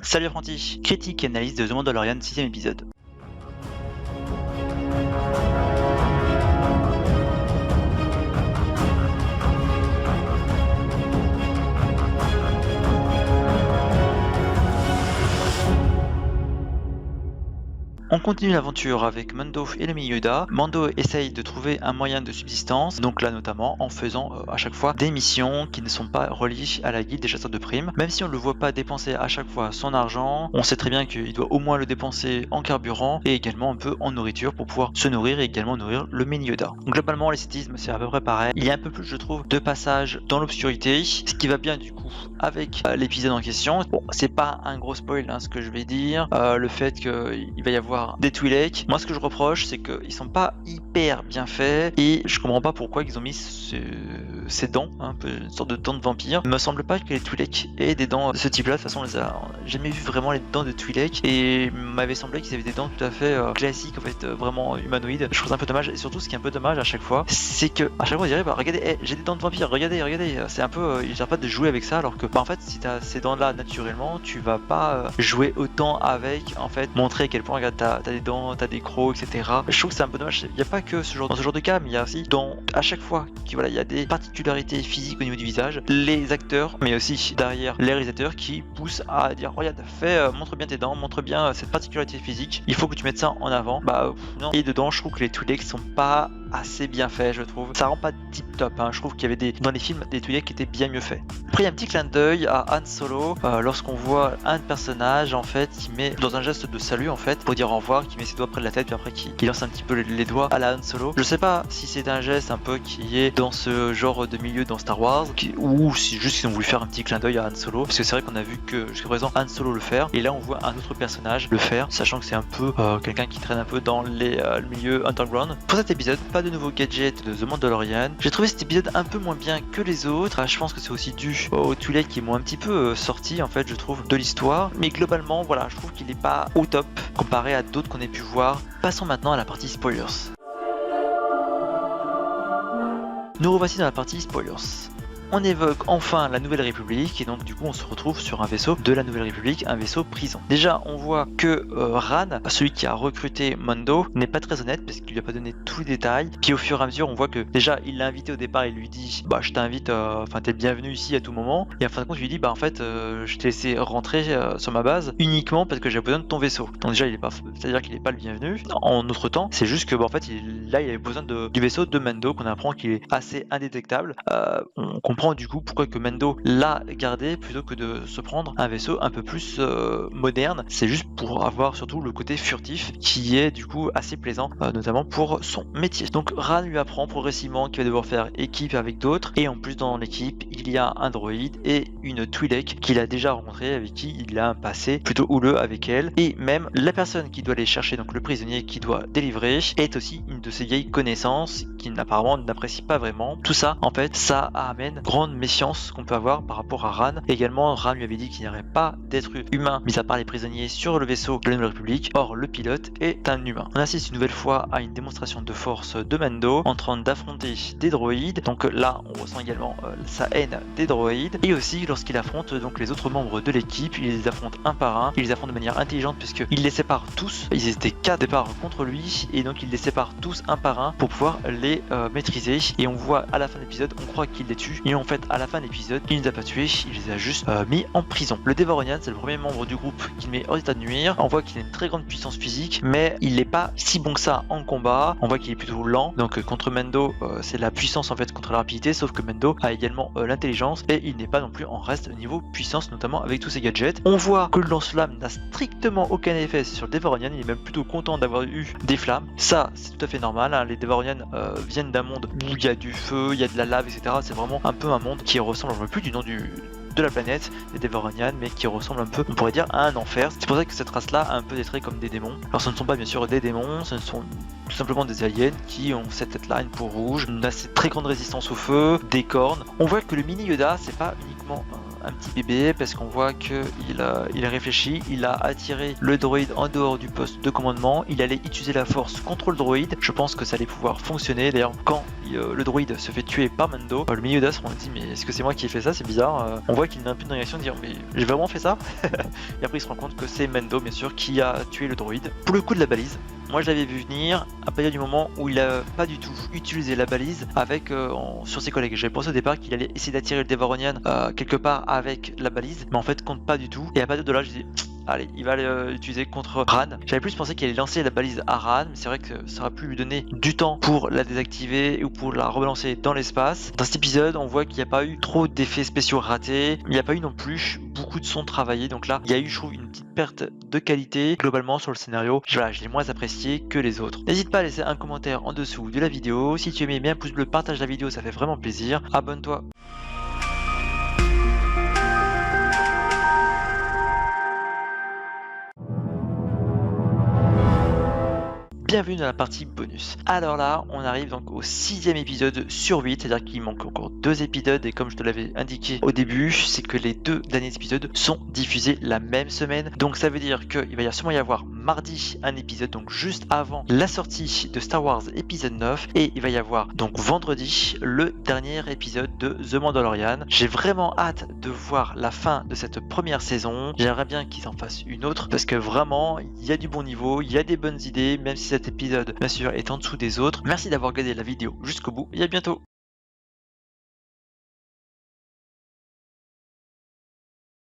Salut apprenti, critique et analyse de The Mandalorian 6ème épisode. On continue l'aventure avec Mando et le mini Yoda. Mando essaye de trouver un moyen de subsistance, donc là notamment en faisant à chaque fois des missions qui ne sont pas reliées à la guilde des chasseurs de primes. Même si on ne le voit pas dépenser à chaque fois son argent, on sait très bien qu'il doit au moins le dépenser en carburant et également un peu en nourriture pour pouvoir se nourrir et également nourrir le mini Yoda. Donc globalement l'esthétisme c'est à peu près pareil. Il y a un peu plus je trouve de passages dans l'obscurité, ce qui va bien du coup avec l'épisode en question. Bon, c'est pas un gros spoil ce que je vais dire, le fait qu'il va y avoir des Twi'leks. Moi ce que je reproche c'est qu'ils sont pas hyper bien faits et je comprends pas pourquoi ils ont mis ces dents, un peu une sorte de dents de vampire. Il me semble pas que les Twi'leks aient des dents de ce type là, de toute façon on les a jamais vu vraiment les dents de Twi'lek et il m'avait semblé qu'ils avaient des dents tout à fait classiques en fait, vraiment humanoïdes. Je trouve ça un peu dommage et surtout ce qui est un peu dommage à chaque fois c'est que à chaque fois on dirait bah regardez, j'ai des dents de vampire, regardez, c'est un peu, ils n'arrêtent pas de jouer avec ça alors que bah en fait si t'as ces dents là naturellement tu vas pas jouer autant avec, en fait montrer à quel point regarde t'as des dents, t'as des crocs, etc. Je trouve que c'est un peu dommage. Il n'y a pas que dans ce genre de cas, mais il y a aussi à chaque fois il y a des particularités physiques au niveau du visage, les acteurs, mais aussi derrière les réalisateurs qui poussent à dire regarde, montre bien tes dents, montre bien cette particularité physique, il faut que tu mettes ça en avant. Non. Et dedans, je trouve que les Twi'leks sont pas assez bien faits, je trouve. Ça rend pas tip top, je trouve qu'il y avait dans les films des Twi'leks qui étaient bien mieux faits. Après, il y a un petit clin d'œil à Han Solo lorsqu'on voit un personnage en fait qui met dans un geste de salut en fait pour dire au revoir, qui met ses doigts près de la tête puis après qui lance un petit peu les doigts à la Han Solo. Je sais pas si c'est un geste un peu qui est dans ce genre de milieu dans Star Wars ou si juste ils ont voulu faire un petit clin d'œil à Han Solo, parce que c'est vrai qu'on a vu que jusqu'à présent Han Solo le faire et là on voit un autre personnage le faire, sachant que c'est un peu quelqu'un qui traîne un peu dans le milieu underground. Pour cet épisode, pas de nouveaux gadgets de The Mandalorian. J'ai trouvé cet épisode un peu moins bien que les autres. Je pense que c'est aussi dû aux Twi'leks qui m'ont un petit peu sorti en fait, je trouve, de l'histoire. Mais globalement, voilà, je trouve qu'il est pas au top comparé à d'autres qu'on ait pu voir. Passons maintenant à la partie spoilers. Nous revoici dans la partie spoilers. On évoque enfin la Nouvelle République et donc du coup on se retrouve sur un vaisseau de la Nouvelle République, un vaisseau prison. Déjà on voit que Ran, celui qui a recruté Mando, n'est pas très honnête parce qu'il lui a pas donné tous les détails. Puis au fur et à mesure on voit que déjà il l'a invité au départ, il lui dit bah je t'invite, enfin t'es le bienvenu ici à tout moment. Et en fin de compte il lui dit bah en fait je t'ai laissé rentrer sur ma base uniquement parce que j'ai besoin de ton vaisseau. Donc déjà il est pas, c'est-à-dire qu'il est pas le bienvenu. En autre temps c'est juste que bah, en fait il avait besoin du vaisseau de Mando, qu'on apprend qu'il est assez indétectable. On comprend du coup pourquoi que Mando l'a gardé plutôt que de se prendre un vaisseau un peu plus moderne. C'est juste pour avoir surtout le côté furtif qui est du coup assez plaisant, notamment pour son métier. Donc Ran lui apprend progressivement qu'il va devoir faire équipe avec d'autres et en plus dans l'équipe il y a un droïde et une Twi'lek qu'il a déjà rencontré, avec qui il a un passé plutôt houleux avec elle, et même la personne qui doit aller chercher, donc le prisonnier qui doit délivrer, est aussi une de ses vieilles connaissances qui apparemment n'apprécie pas vraiment. Tout ça en fait ça amène grande méfiance qu'on peut avoir par rapport à Ran. Également Ran lui avait dit qu'il n'y aurait pas d'être humain mis à part les prisonniers sur le vaisseau de la Nouvelle République. Or le pilote est un humain. On assiste une nouvelle fois à une démonstration de force de Mando en train d'affronter des droïdes. Donc là on ressent également sa haine des droïdes, et aussi lorsqu'il affronte donc les autres membres de l'équipe, il les affronte un par un, il les affronte de manière intelligente puisqu'il les sépare tous. Ils étaient 4 départs contre lui et donc il les sépare tous un par un pour pouvoir les maîtriser, et on voit à la fin de l'épisode, on croit qu'il les tue et en fait à la fin de l'épisode il ne les a pas tués, il les a juste mis en prison. Le Devaronian, c'est le premier membre du groupe qu'il met hors état de nuire. On voit qu'il a une très grande puissance physique mais il n'est pas si bon que ça en combat. On voit qu'il est plutôt lent, donc contre Mando c'est la puissance en fait contre la rapidité, sauf que Mando a également l'intelligence et il n'est pas non plus en reste niveau puissance, notamment avec tous ses gadgets. On voit que le lance-flamme n'a strictement aucun effet sur le Devaronian, il est même plutôt content d'avoir eu des flammes. Ça c'est tout à fait normal, les Devaronian viennent d'un monde où il y a du feu, il y a de la lave, etc. C'est vraiment un peu un monde qui ressemble, je ne me rappelle plus du nom de la planète, les Devaronian, mais qui ressemble un peu, on pourrait dire, à un enfer. C'est pour ça que cette race-là a un peu des traits comme des démons. Alors ce ne sont pas bien sûr des démons, ce sont tout simplement des aliens qui ont cette tête-là, une peau rouge, une assez très grande résistance au feu, des cornes. On voit que le mini Yoda, c'est pas uniquement pratiquement un petit bébé parce qu'on voit que il a réfléchi, il a attiré le droïde en dehors du poste de commandement, il allait utiliser la force contre le droïde. Je pense que ça allait pouvoir fonctionner. D'ailleurs, quand le droïde se fait tuer par Mando, le milieu d'As, on se dit mais est-ce que c'est moi qui ai fait ça? C'est bizarre. On voit qu'il n'a un peu une réaction de dire mais j'ai vraiment fait ça? Et après il se rend compte que c'est Mando bien sûr qui a tué le droïde. Pour le coup de la balise, moi je l'avais vu venir à partir du moment où il a pas du tout utilisé la balise avec sur ses collègues. J'avais pensé au départ qu'il allait essayer d'attirer le Devaronian quelque part avec la balise, mais en fait compte pas du tout. Et à partir de là, je dis allez, il va l'utiliser contre Ran. J'avais plus pensé qu'il allait lancer la balise à Ran, mais c'est vrai que ça aurait pu lui donner du temps pour la désactiver ou pour la rebalancer dans l'espace. Dans cet épisode, on voit qu'il n'y a pas eu trop d'effets spéciaux ratés, il n'y a pas eu non plus beaucoup de sons travaillés, donc là, il y a eu, je trouve, une petite perte de qualité globalement sur le scénario. Voilà, je l'ai moins apprécié que les autres. N'hésite pas à laisser un commentaire en dessous de la vidéo. Si tu aimais, mets un pouce bleu, partage la vidéo, ça fait vraiment plaisir. Abonne-toi. Bienvenue dans la partie bonus. Alors là, on arrive donc au 6e épisode sur 8, c'est-à-dire qu'il manque encore 2 épisodes et comme je te l'avais indiqué au début, c'est que les 2 derniers épisodes sont diffusés la même semaine. Donc ça veut dire qu'il va sûrement y avoir mardi un épisode, donc juste avant la sortie de Star Wars épisode 9, et il va y avoir donc vendredi le dernier épisode de The Mandalorian. J'ai vraiment hâte de voir la fin de cette première saison. J'aimerais bien qu'ils en fassent une autre parce que vraiment, il y a du bon niveau, il y a des bonnes idées, même si cet épisode bien sûr est en dessous des autres. Merci d'avoir regardé la vidéo jusqu'au bout et à bientôt.